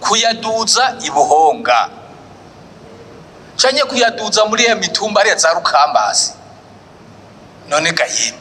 kuyaduza ibuhonga canke kuyaduza muri ya mitumba ari za Rukambasi. None gahima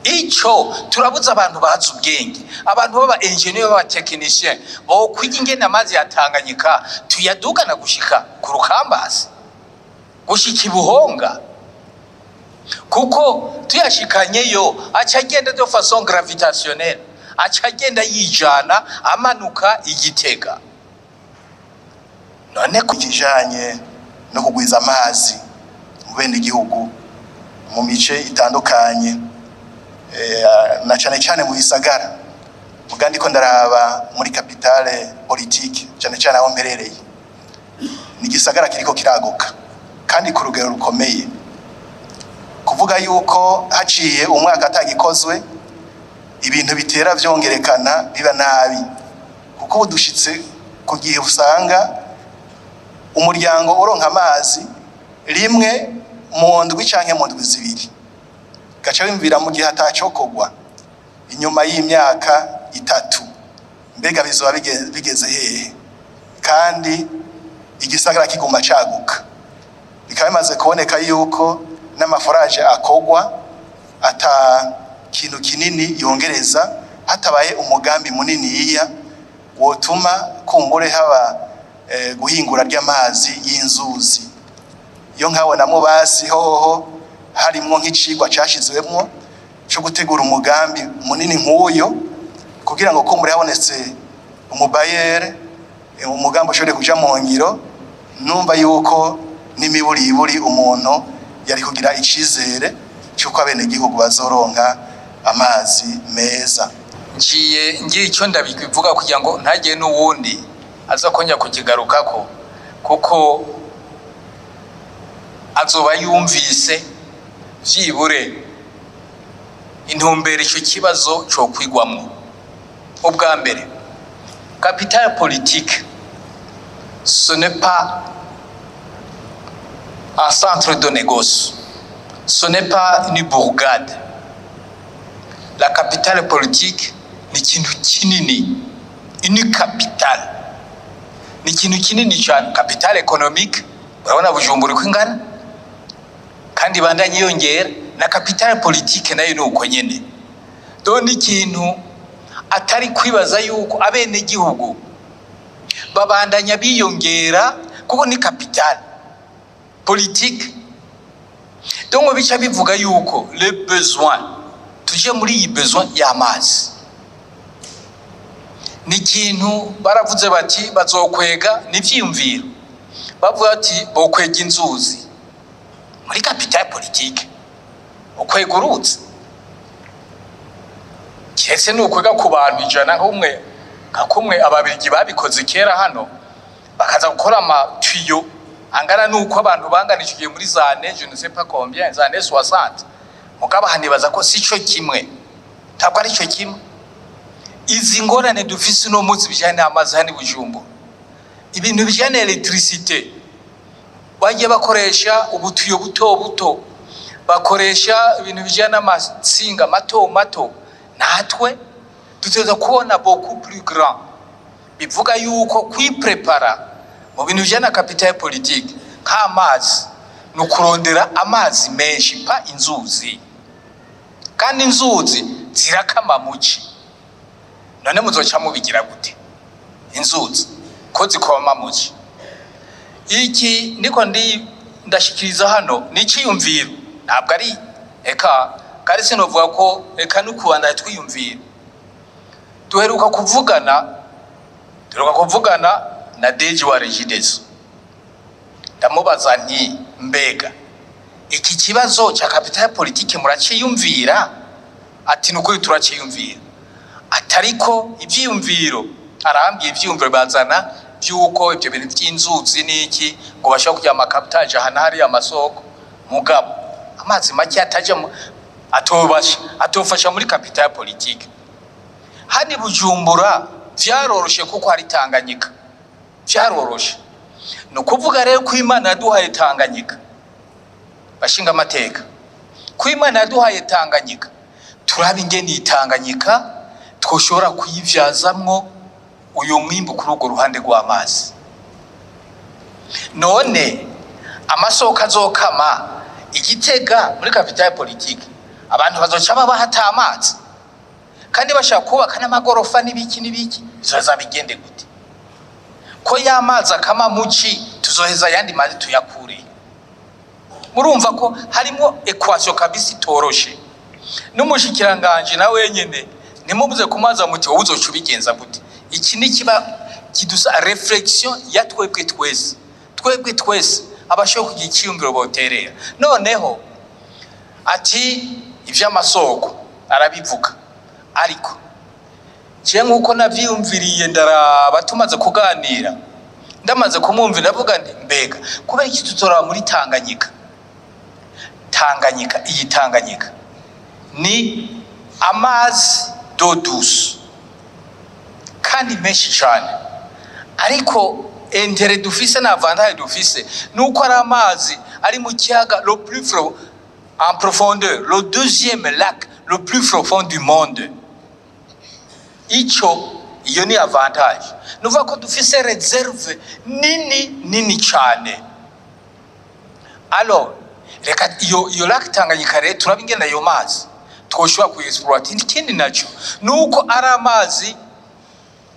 ico turabuza abantu bazi ubwenge, abantu baba engineer baba technicien bo kwiga ingene amazi yatanganyika tuyadugana gushika ku Rukambasi gushika ibuhonga, kuko tuyashikanyeyo aca agenda de façon gravitationnelle, aca agenda yijana amanuka Igitega. None kukijanye no kugwiza amazi mu bene igihugu mu mice itandukanye, na cyane cyane mu bisagara, mugandi ko ndaraba muri capitale politique cyane cyane aho mperereye, ni gisagara kiriko kiraguka kandi ku rugero rukomeye, kuvuga yuko haciye umwaka atagikozwe ibintu bitera vyongerekana biba nabi, kuko budushitse ku gihe usanga umuryango uronka amazi rimwe mu ndwi canke mu ndwi zibiri, gaca wimvira mu gihe atacokogwa inyuma y'imyaka 3, mbega bizoba bigeze hehe? Kandi igisagara kiguma caguka, bikaba bimaze kuboneka yuko n'amaforaje akogwa ata kintu kinini yongereza, hatabaye umugambi munini yiya wotuma kumbure haba guhingura ry'amazi y'inzuzi. Iyo nkabonamo basi hoho harimwo nk'icigwa cashizwemwo cyo gutegura umugambi munini nk'uyo, kugira ngo kumbure habonetse umubayere umugambi ushobore kuja mu ngiro, numva yuko n'imiburiburi umuntu yari kugira icizere cyuko abene gihugu bazoronka amazi meza. Ngiye icyo ndabivuga kugira ngo ntagiye n'uwundi aza konya kukigarukako, kuko azoba yumvise vyibure intumbere ico kibazo cyo kwigwamwo. Ubwa mbere, capitale politique ce n'est pas un centre de négoce, ce n'est pas une bourgade. La capitale politique ni kintu kinini, une capitale ni kintu kinini cyane. Capitale économique urabona Bujumbura uko ingana kandi bandanye yongera, na capitale politique nayo ni uko nyene. Do ni kintu atari kwibaza yuko abene gihugu babandanya biyongera, kuko ni capitale politique. Donc bica bivuga yuko le besoin, tuje muri iyi besoin y'amazi, ni kintu baravuze bati bazokwega n'ivyiyumviro, bavuga ati bokwega inzuzi muri capitale politique, ukwega uruzi kese n'ukwega ku bantu 100 nkakumwe ababirigi babikoze kera hano, bakaza gukora amatuyo angana nuko abantu banganishije muri zane je ne sais pas combien, zane 60, mugaba hanibaza ko sico kimwe, tabwo ari cyo kimwe. Izi ngorane dufise no munsi bijanye n'amazi hani Bujumbura, ibintu bijanye electricité bagiye bakoresha ubutuyo buto buto, bakoresha ibintu bijanye n'amasinga mato mato, natwe tuteza kubona beaucoup plus grand. Bivuga yuko kwiprepara mu bintu bijanye na capitale politique nk'amazi no kurondera amazi menshi, pa inzuzi, kandi inzuzi zirakama muci. None muzoca mubigira gute inzuzi ko zikoma muci? Iki ndiko ndashikiriza hano ni ciyumviro, ntabwo ari eka kari sinovuga ko eka n'ukubanda twiyumvira. Duheruka kuvugana na Deji wa Regideso, ndamubaza nti mbega iki kibazo cha capitale politique muraciyumvira? Ati nukuri turaciyumvira, atariko ivyiyumviro arambye ivyiyumviro bazana byuko ibyo bintu by'inzuzi niki ngo bashaka kujya amakapitaje hana hari amasoko, mugabo amazi make atajamo atofasha muri capitale politique. Hani Bujumbura vyaroroshe kuko hari Tanganyika, vyaroroshe. No kuvuga rero ko Imana yaduhaye Tanganyika, bashinga amateka ko Imana yaduhaye Tanganyika, turabe ingene Tanganyika twoshobora kuyivyazamwo uyu mwimbu kuri urwo ruhande rw'amazi. None amasoko azokama Igitega muri capitale politique abantu bazoca bahata amazi kandi bashaka kubaka n'amagorofa n'ibiki bizoza bigende gute? Ko y'amazi akama muci tuzoheza yandi mazi tuyakure. Murumva ko harimo equation kabisa itoroshe. N'umushikiranganje na wenyene nimubuze kumaza muti wowe uzoca ubigenza gute? Iki ni kiba kidusa reflexion ya twebwe twese abashaka kugira ikiyumviro boterera. Noneho ati ivy'amasoko arabivuga, ariko je nkuko navyumviriye ndaraba tumaze kuganira, ndamaze kumumvira ndavuga nti mbega kubera iki tutora muri Tanganyika iyi Tanganyika ni amazi d'eau douce kandi menshi cyane, ariko intérêt dufise na avantage dufise nuko ari amazi ari mu kiyaga le plus en profondeur, le deuxième lac le plus profond du monde. Iyo ni avantage. Nuvuga ko dufise reserve nini cyane. Alors reka iyo lac Tanganyika rero turabingenda yo mazi twoshobora kuexploiter. Ikindi naco nuko ari amazi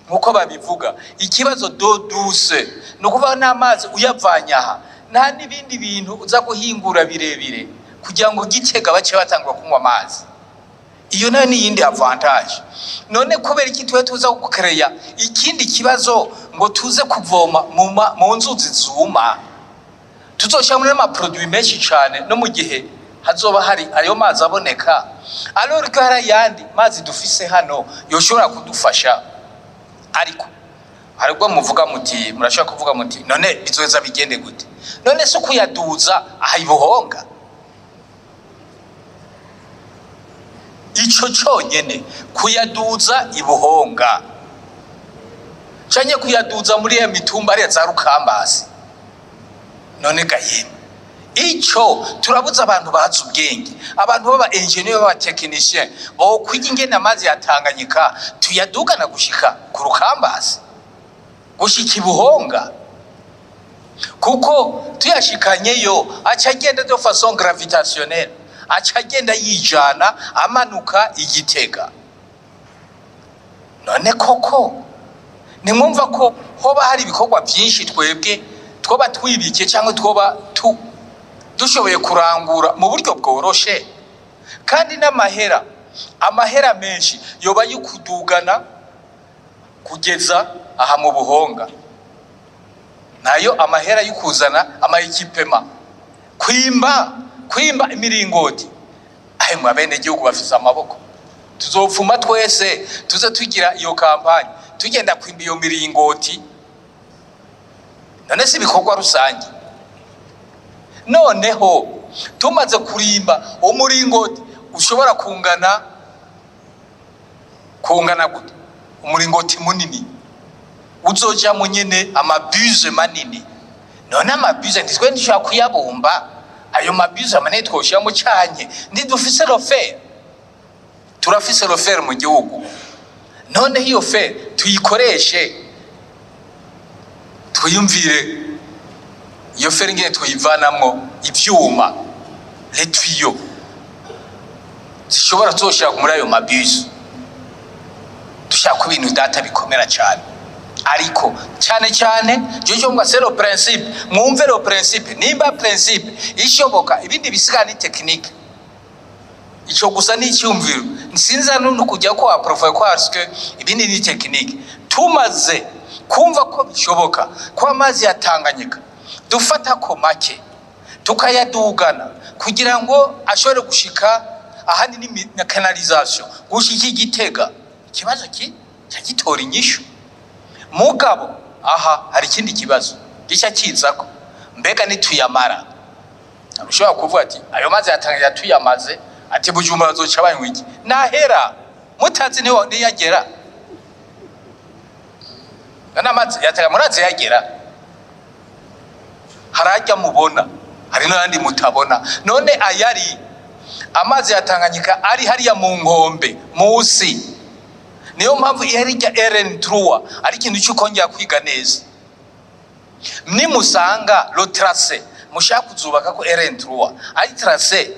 nkuko babivuga ikibazo d'eau douce nukuba n'amazi uyavanyaha nta nibindi bintu uza guhingura birebire kugira ngo Gitega bace batangwa kunywa amazi. Iyo nayo ni yindi avantage. None kubera iki tuza gukereya ikindi kibazo ngo tuze kuvoma mu nzuzi zuma tuzoshya muri ama produit menshi cyane no mu gihe hazoba hari ayo mazi aboneka, alors que hari yandi mazi dufise hano yoshobora kudufasha. Ariko haribwo muvuga muti murashaka kuvuga muti none bizoza bigende gute? None so kuyaduza ahibuhonga ico cyonyene kuyaduza ibuhonga canye kuyaduza muri ya mitumba ari za Rukambasi. None gahima ico turabuza abantu bazi ubwenge, abantu baba engineer baba technicien bo kwiga ingene amazi yatanganyika tuyadugana gushika ku Rukambasi gushika ibuhonga, kuko tuyashikanyeyo aca agenda de façon gravitationnelle, aca agenda yijana amanuka Igitega. None koko nimwumva ko hoba hari ibikorwa byinshi twebwe twoba twibike cyangwa twoba dushoboye kurangura mu buryo bworoshe, kandi amahera menshi yoba yukudugana kugeza aha mu buhonga, nayo amahera yukuzana amayikipema kwimba imiringoti. Ahe mwabene gihugu bafise amaboko, tuzopfuma twese tuze tugira iyo kampanye tugenda kwimba iyo miringoti. None si bikorwa rusange. Noneho tumaze kurimba umuringoti ushobora kungana gute? Umuringoti munini uzoja mu nyene amabuse manini. None amabuse ndizwe ndishaka kuyabumba, ayo mabuse manini twoshya mu cyanye ndidufise rofer, turafise rofer mu gihugu. None hiyo fer tuyikoreshe, twiyumvire iyo fer ngene tuyivanamwo ivyuma les tuyaux zishobora zoshaka muri ayo mabuse. Dushaka ibintu data bikomera cyane, ariko cyane jojo mwa c'est le principe, mwumve le principe. Nimba principe ishoboka ibindi bisigana ni technique. Ico gusa ni icyumviro, nsinza no kujya ko aprofoye ko arske ibindi ni technique. Tumaze kumva ko bishoboka ko amazi yatanganyika dufata ko make tukayadugana kugira ngo ashobore gushika ahandi ni canalisation gushika Igitega, ikibazo cyagitora inyishu. Mugabo aha hari ikindi kibazo gisha kizako, mbega nituyamara ushobora kuvuga ati ayo mazi yatanganya tuyamaze ati Bujumbura zoca banywiki nahera mutazi niho yagera. Nana mazi yatanga murazi yagera harajya mubona hari n'andi mutabona. None ayari amazi yatanganyika ari hariya mu nkombe musi niyo mpamvu yari rya RN3 ari ikintu cyo kongera kwiga neza. Nimusanga lo tracé mushaka kuzubaka ko RN3 ari tracé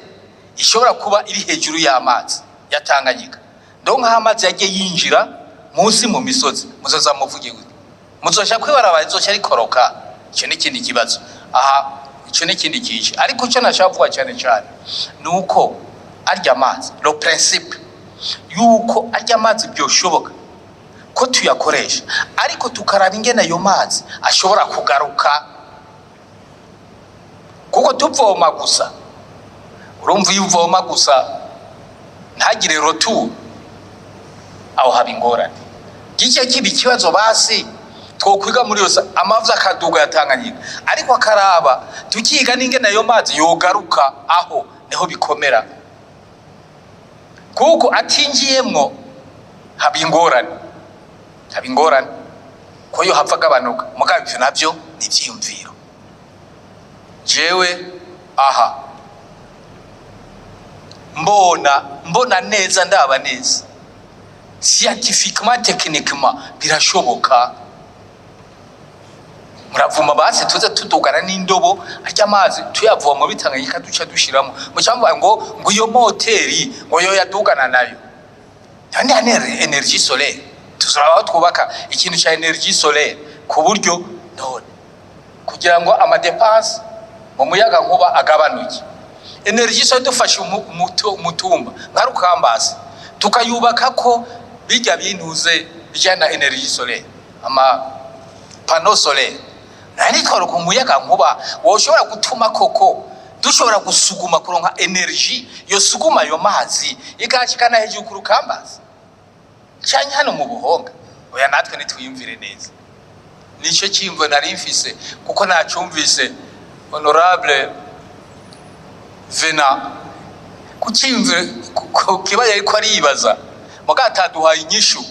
ishobora kuba iri hejuru y'amazi ya Tanganyika, donc amazi yagiye yinjira munsi mu misozi, muzoza muvuge gute? Muzosha kwibarabara izosha rikoroka. Icyo ni kindi kibazo. Aha icyo ni kindi kije, ariko cyo nashavuga cyane cyane nuko arya amazi lo principe yuko arya amazi byoshoboka ko tuyakoresha, ariko tukaraba ingene ayo mazi ashobora kugaruka, kuko tuvoma gusa, urumva yuvoma gusa ntagire retour, aho haba ingorane. Gice kibi kibazo basi twokwiga muri yose amavuza akaduga yatanganyika, ariko akaraba tukiga n'ingene ayo mazi yogaruka, aho niho bikomera, kuko atinjiyemwo haba ingorane ko yo hapfa gabanuka. Mugabe ivyo navyo ni vyiyumviro. Jewe aha mbona neza, ndaba neza scientifiquement techniquement birashoboka. Muravuma basi tuze tudugana n'indobo arya amazi tuyavoma bitanganyika duca dushiramo, mucyamva ngo iyo moteri ngo yo yadugana nayo. Kandi hane energie solaire, tuzaraho twubaka ikintu cya energie solaire ku buryo none kugira ngo amadepense mu muyaga nkuba agabanuke. Energie solaire dufashe umutumba nka Rukambasi tukayubaka ko bijya bintuze bijana energie solaire, ama panneau solaire, nani twaruka umuyaga nkuba woshobora gutuma koko dushobora gusuguma kuronka energie yo suguma yo mazi igashikana hejuru ku Rukambasi cyane hano mu Buhonga. Oya natwe nitwiyumvire neza. Nico cyimvo nari mfise kuko nacumvise honorable Vena kucyimvire kibaye ariko aribaza mugataduhaye inyishu.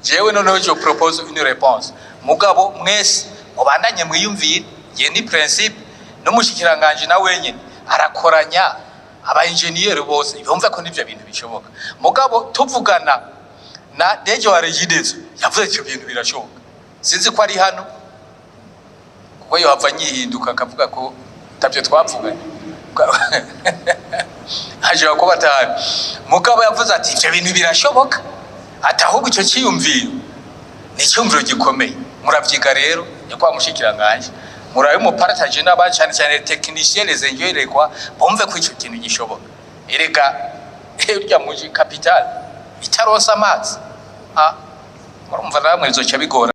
Jewe noneho je propose une réponse. Mugabo mwese mubandanye mwiyumvire, ye ni principe n'umushikiranganje na wenyine arakoranya aba engineer bose bumva ko nivyo bintu bishoboka. Mugabo tuvugana na Deje wa Regidezo yavuze icyo bintu birashoboka. Sinzi ko ari hano kuko yo hava nyihinduka akavuga ko tabyo twavuganye haje ko batari. Mugabo yavuze ati icyo bintu birashoboka, atahubwo icyo cyiyumviro ni cyumviro gikomeye. Muravyiga rero yakwa mushikiranganje murabe mu partage n'abandi cyane technicien les ingénieurs kwa bumve ko icyo kintu gishoboka. Erega urya muji capital itarosa amazi murumva namwe izoca bigora.